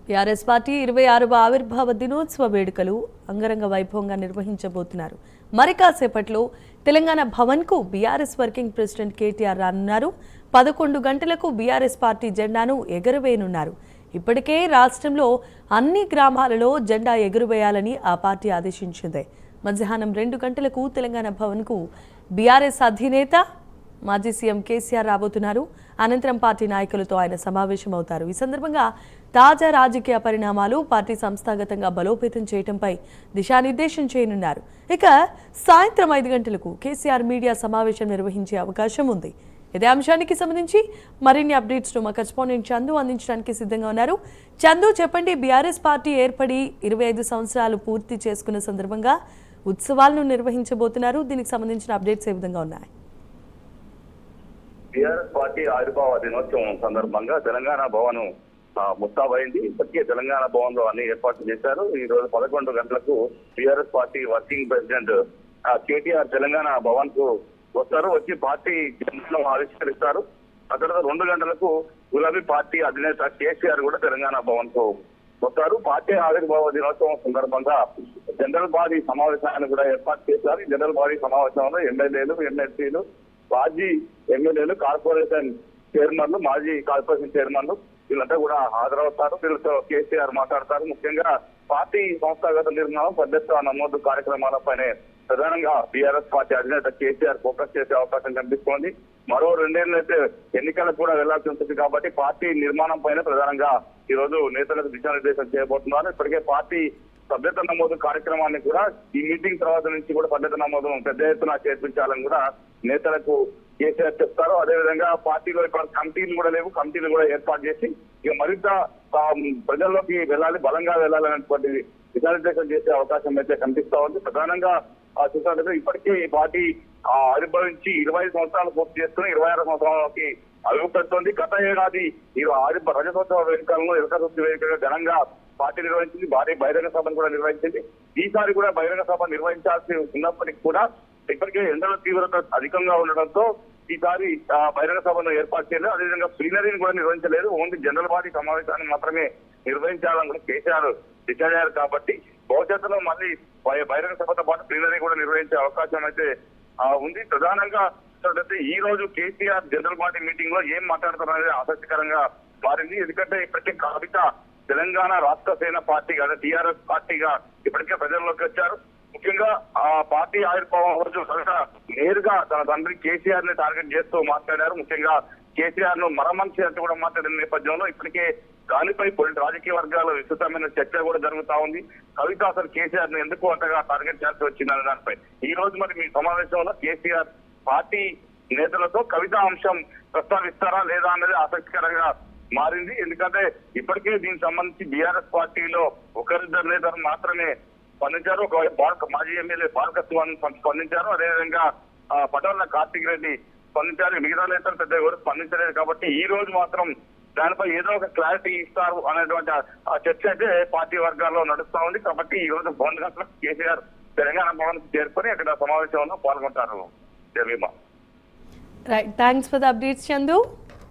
TRS party 26వ ఆవిర్భావ దినోత్సవ వేడుకలు అంగరంగ వైభవంగా నిర్వహించబోతున్నారు. మరి కాసేపట్లో తెలంగాణ భవన్కు బీఆర్ఎస్ వర్కింగ్ ప్రెసిడెంట్ కేటీఆర్ రానున్నారు. 11 గంటలకు బీఆర్ఎస్ పార్టీ జెండాను ఎగురవేయనున్నారు. ఇప్పటికే రాష్ట్రంలో అన్ని గ్రామాలలో జెండా ఎగురవేయాలని ఆ పార్టీ ఆదేశించింది. మధ్యాహ్నం 2 గంటలకు తెలంగాణ భవన్కు బీఆర్ఎస్ అధినేత మాజీ సీఎం కేసీఆర్ రాబోతున్నారు. అనంతరం పార్టీ నాయకులతో ఆయన సమావేశమవుతారు. ఈ సందర్భంగా తాజా రాజకీయ పరిణామాలు, పార్టీ సంస్థాగతంగా బలోపేతం చేయడంపై దిశానిర్దేశం చేయనున్నారు. ఇక సాయంత్రం 5 గంటలకు కేసీఆర్ మీడియా సమావేశం నిర్వహించే అవకాశం ఉంది. ఇదే అంశానికి సంబంధించి మరిన్ని అప్డేట్స్ మా కరెస్పాండెంట్ చందు అందించడానికి సిద్ధంగా ఉన్నారు. చందు, చెప్పండి, బీఆర్ఎస్ పార్టీ ఏర్పడి 25 సంవత్సరాలు పూర్తి చేసుకున్న సందర్భంగా ఉత్సవాలను నిర్వహించబోతున్నారు. దీనికి సంబంధించిన అప్డేట్స్ ఏ విధంగా ఉన్నాయి? టీఆర్ఎస్ పార్టీ ఆవిర్భావ దినోత్సవం సందర్భంగా తెలంగాణ భవన్ ముస్తాబైంది. ఇప్పటికే తెలంగాణ భవన్ లో అన్ని ఏర్పాట్లు చేశారు. ఈ రోజు 11 గంటలకు TRS party working president KTR Telangana Bhavan కు వస్తారు. వచ్చి పార్టీ జెండాను ఆవిష్కరిస్తారు. ఆ తర్వాత 2 గంటలకు గులాబీ పార్టీ అధినేత కేసీఆర్ కూడా తెలంగాణ భవన్ కు వస్తారు. పార్టీ ఆవిర్భావ దినోత్సవం సందర్భంగా జనరల్ బాడీ సమావేశాన్ని కూడా ఏర్పాటు చేశారు. ఈ జనరల్ బాడీ సమావేశంలో ఎమ్మెల్యేలు, ఎమ్మెల్సీలు, మాజీ ఎమ్మెల్యేలు, కార్పొరేషన్ చైర్మన్లు, మాజీ కార్పొరేషన్ చైర్మన్లు వీళ్ళంతా కూడా హాజరవుతారు. వీళ్ళతో కేసీఆర్ మాట్లాడతారు. ముఖ్యంగా పార్టీ సంస్థాగత నిర్మాణం, సభ్యత్వ నమోదు కార్యక్రమాలపైనే ప్రధానంగా బీఆర్ఎస్ పార్టీ అధినేత కేసీఆర్ ఫోకస్ చేసే అవకాశం కనిపిస్తోంది. మరో 2 ఏళ్ళైతే ఎన్నికలకు కూడా వెళ్లాల్సి ఉంటుంది కాబట్టి పార్టీ నిర్మాణం పైన ప్రధానంగా ఈ రోజు నేతలకు దిశానిర్దేశం చేయబోతున్నారు. ఇప్పటికే పార్టీ సభ్యత నమోదు కార్యక్రమాన్ని కూడా ఈ మీటింగ్ తర్వాత నుంచి కూడా సభ్యత నమోదు పెద్ద ఎత్తున చేర్పించాలని కూడా నేతలకు కేసీఆర్ చెప్తారు. అదేవిధంగా పార్టీలో ఇప్పుడు కమిటీలు కూడా లేవు, కమిటీలు కూడా ఏర్పాటు చేసి ఇక మరింత ప్రజల్లోకి వెళ్ళాలి, బలంగా వెళ్ళాలనేటువంటి దిశానిర్దేశం చేసే అవకాశం అయితే కనిపిస్తా ఉంది. ప్రధానంగా చూసినట్లయితే ఇప్పటికే ఈ పార్టీ ఆవిర్భవించి 25 సంవత్సరాలు పూర్తి చేసుకుని 26 సంవత్సరాలకి అడుగుపెడుతోంది. గత ఏడాది ఈ రజతోత్సవ వేడుకలను ఏకసృష్టి వేదికగా ఘనంగా పార్టీ నిర్వహించింది. భారీ బహిరంగ సభను కూడా నిర్వహించింది. ఈసారి కూడా బహిరంగ సభ నిర్వహించాల్సి ఉన్నప్పటికీ కూడా ఇప్పటికే ఎండల తీవ్రత అధికంగా ఉండడంతో ఈసారి బహిరంగ సభను ఏర్పాటు చేయలేదు. అదేవిధంగా ప్లీనరీని కూడా నిర్వహించలేదు. ఓన్లీ జనరల్ బాడీ సమావేశాన్ని మాత్రమే నిర్వహించాలని కూడా కేసీఆర్ డిసైడ్ అయ్యారు. కాబట్టి భవిష్యత్తులో మళ్ళీ బహిరంగ సభతో పాటు ప్లీనరీ కూడా నిర్వహించే అవకాశం అయితే ఉంది. ప్రధానంగా ఈ రోజు కేసీఆర్ జనరల్ బాడీ మీటింగ్ లో ఏం మాట్లాడుతున్నారనేది ఆసక్తికరంగా మారింది. ఎందుకంటే ఇప్పటికే కవిత తెలంగాణ రాష్ట్ర సేన పార్టీగా, టీఆర్ఎస్ పార్టీగా ఇప్పటికే ప్రజల్లోకి వచ్చారు. ముఖ్యంగా ఆ పార్టీ ఆవిర్భావం రోజు నేరుగా తన తండ్రి కేసీఆర్ ని టార్గెట్ చేస్తూ మాట్లాడారు. ముఖ్యంగా కేసీఆర్ ను మరమనిషి అంటూ కూడా మాట్లాడిన నేపథ్యంలో ఇప్పటికే దానిపై రాజకీయ వర్గాల్లో విస్తృతమైన చర్చ కూడా జరుగుతా ఉంది. కవిత అసలు కేసీఆర్ ను ఎందుకు అంతగా టార్గెట్ చేస్తూ వచ్చిందనే దానిపై ఈ రోజు మరి మీ సమావేశంలో కేసీఆర్ పార్టీ నేతలతో కవిత అంశం ప్రస్తావిస్తారా లేదా అనేది ఆసక్తికరంగా మారింది. ఎందుకంటే ఇప్పటికే దీనికి సంబంధించి బీఆర్ఎస్ పార్టీలో ఒకరిద్దరు నేతలు మాత్రమే స్పందించారు. ఒకవైపు మాజీ ఎమ్మెల్యే బాలకృష్ణ స్పందించారు. అదేవిధంగా పటోళ్ల కార్తిక్ రెడ్డి స్పందించారు. మిగతా నేతలు పెద్ద ఎవరు స్పందించలేదు. కాబట్టి ఈ రోజు మాత్రం దానిపై ఏదో ఒక క్లారిటీ ఇస్తారు అనేటువంటి చర్చ అయితే పార్టీ వర్గాల్లో నడుస్తా ఉంది. కాబట్టి ఈ రోజు 2 గంటలకు కేసీఆర్ తెలంగాణ భవన్ చేరుకొని అక్కడ సమావేశంలో పాల్గొంటారు. Right, thanks for the updates Chandu.